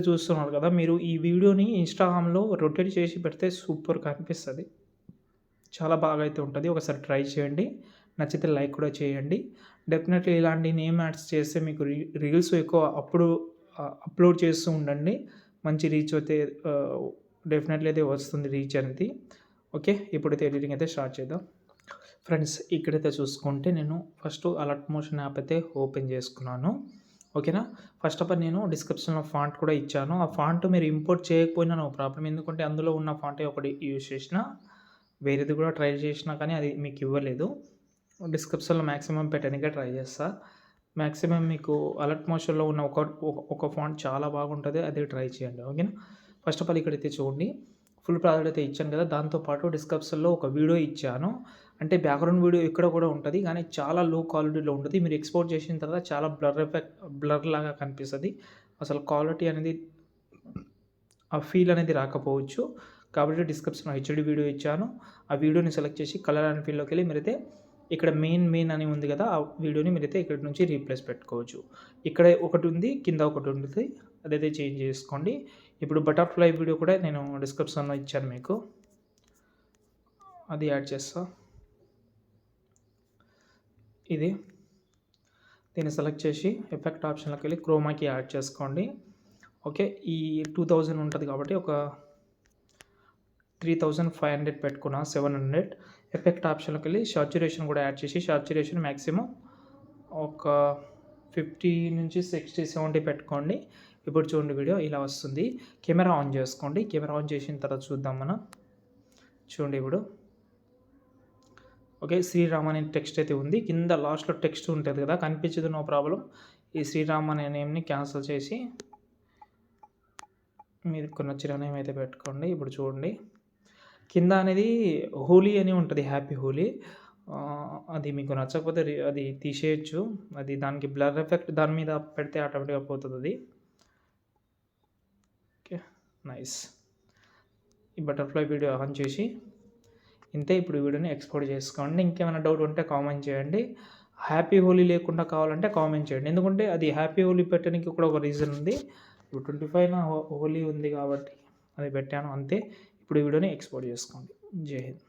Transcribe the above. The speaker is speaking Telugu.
చూస్తున్నారు కదా, మీరు ఈ వీడియోని ఇన్‌స్టాగ్రామ్‌లో రొటేట్ చేసి పెడితే సూపర్‌గా అనిపిస్తది. చాలా బాగా అయితే ఉంటది. ఒకసారి ట్రై చేయండి. నచ్చితే లైక్ కూడా చేయండి. డెఫినెట్‌లీ ఇలాంటి నేమ్ యాడ్స్ చేస్తే మీకు రీల్స్ ఎక్కువ అప్‌లోడ్ చేస్తూ ఉండండి. మంచి రీచ్ అయితే ఆహ్, డెఫినెట్‌లీ అయితే వస్తుంది రీచ్ అనేది. ఓకే. ఇప్పుడైతే ఎడిటింగ్ అయితే స్టార్ట్ చేద్దాం. ఫ్రెండ్స్ ఇక్కడైతే చూసుకుంటే నేను ఫస్ట్ అలర్ట్ మోషన్ యాప్ అయితే ఓపెన్ చేసుకున్నాను. ఓకేనా. ఫస్ట్ ఆఫ్ ఆల్ నేను డిస్క్రిప్షన్‌లో ఫాంట్ కూడా ఇచ్చాను. ఆ ఫాంట్ మీరు ఇంపోర్ట్ చేయకపోయినా నో ప్రాబ్లమ్. ఎందుకంటే అందులో ఉన్న ఫాంటే ఒకటి యూజ్ చేసినా, వేరేది కూడా ట్రై చేసినా కానీ అది మీకు ఇవ్వలేదు. డిస్క్రిప్షన్‌లో మాక్సిమం పెట్టడానికే ట్రై చేస్తా. మాక్సిమం మీకు అలర్ట్ మోషన్‌లో ఉన్న ఒక ఫాంట్ చాలా బాగుంటది. అది ట్రై చేయండి. ఓకేనా. ఫస్ట్ ఆఫ్ ఆల్ ఇక్కడైతే చూడండి. ఫుల్ ప్రాజెక్ట్ అయితే ఇచ్చాను కదా, దాంతో పాటు డిస్క్రిప్షన్‌లో ఒక వీడియో ఇచ్చాను. అంటే బ్యాక్‌గ్రౌండ్ వీడియో ఇక్కడ కూడా ఉంటది. కానీ చాలా లో క్వాలిటీలో ఉంటది. మీరు ఎక్స్‌పోర్ట్ చేసిన తర్వాత చాలా బ్లర్ లాగా కనిపిస్తది. అసలు క్వాలిటీ అనేది ఆ ఫీల్ అనేది రాకపోవచ్చు. కాబట్టి డిస్క్రిప్షన్‌లో హెచ్‌డీ వీడియో ఇచ్చాను. ఆ వీడియోని సెలెక్ట్ చేసి కలర్ అండ్ ఫీల్‌లోకెళ్ళి మీరైతే ఇక్కడ మెయిన్ అని ఉంది కదా, ఆ వీడియోని మీరైతే ఇక్కడి నుంచి రీప్లేస్ పెట్టుకోవచ్చు. ఇక్కడ ఒకటి ఉంది, కింద ఒకటి ఉంటది. అదైతే చేంజ్ చేసుకోండి. ఇప్పుడు బటర్‌ఫ్లై వీడియో కూడా నేను డిస్క్రిప్షన్‌లో ఇచ్చాను మీకు. అది యాడ్ చేస్తా. ఇది. దీన్ని సెలెక్ట్ చేసి ఎఫెక్ట్ ఆప్షన్‌లోకి వెళ్ళి క్రోమాకి యాడ్ చేసుకోండి. ఓకే. ఈ 2000 ఉంటది కాబట్టి ఒక 3500 పెట్టుకున్నా, 700. ఎఫెక్ట్ ఆప్షన్‌లోకి వెళ్ళి సాచురేషన్ కూడా యాడ్ చేసి సాచురేషన్ మాక్సిమం ఒక 50-60, 70 పెట్టుకోండి. ఇప్పుడు చూడండి వీడియో ఇలా వస్తుంది. కెమెరా ఆన్ చేసుకోండి. కెమెరా ఆన్ చేసిన తర్వాత చూద్దాం మనం. చూడండి ఇప్పుడు. ఓకే. శ్రీరామ్ అనే టెక్స్ట్ అయితే ఉంది. కింద లాస్ట్‌లో టెక్స్ట్ ఉంటది కదా, కనిపించదు నో ప్రాబ్లమ్. ఈ శ్రీరామ్ అనే నేమ్‌ని క్యాన్సిల్ చేసి మీకు నచ్చిన నేమ్ అయితే పెట్టుకోండి. ఇప్పుడు చూడండి. కింద అనేది హోలీ అని ఉంటది. హ్యాపీ హోలీ. అది మీకు నచ్చకపోతే అది తీసేయొచ్చు. అది దానికి బ్లర్ ఎఫెక్ట్ దాని మీద పెడితే ఆటోమేటిక్‌గా పోతదది. ఓకే. నైస్. ఈ బటర్‌ఫ్లై వీడియో ఆన్ చేసి ఇంతే. ఇప్పుడు ఈ వీడియోని ఎక్స్‌పోర్ట్ చేసుకోండి. ఇంకేమైనా డౌట్ ఉంటే కామెంట్ చేయండి. హ్యాపీ హోలీ లేకుండా కావాలంటే కామెంట్ చేయండి. ఎందుకంటే అది హ్యాపీ హోలీ పెట్టడానికి కూడా ఒక రీజన్ ఉంది. ఇప్పుడు 25న హోలీ ఉంది కాబట్టి అది పెట్టాను అంతే. ఇప్పుడు ఈ వీడియోని ఎక్స్‌పోర్ట్ చేసుకోండి. జై హింద్.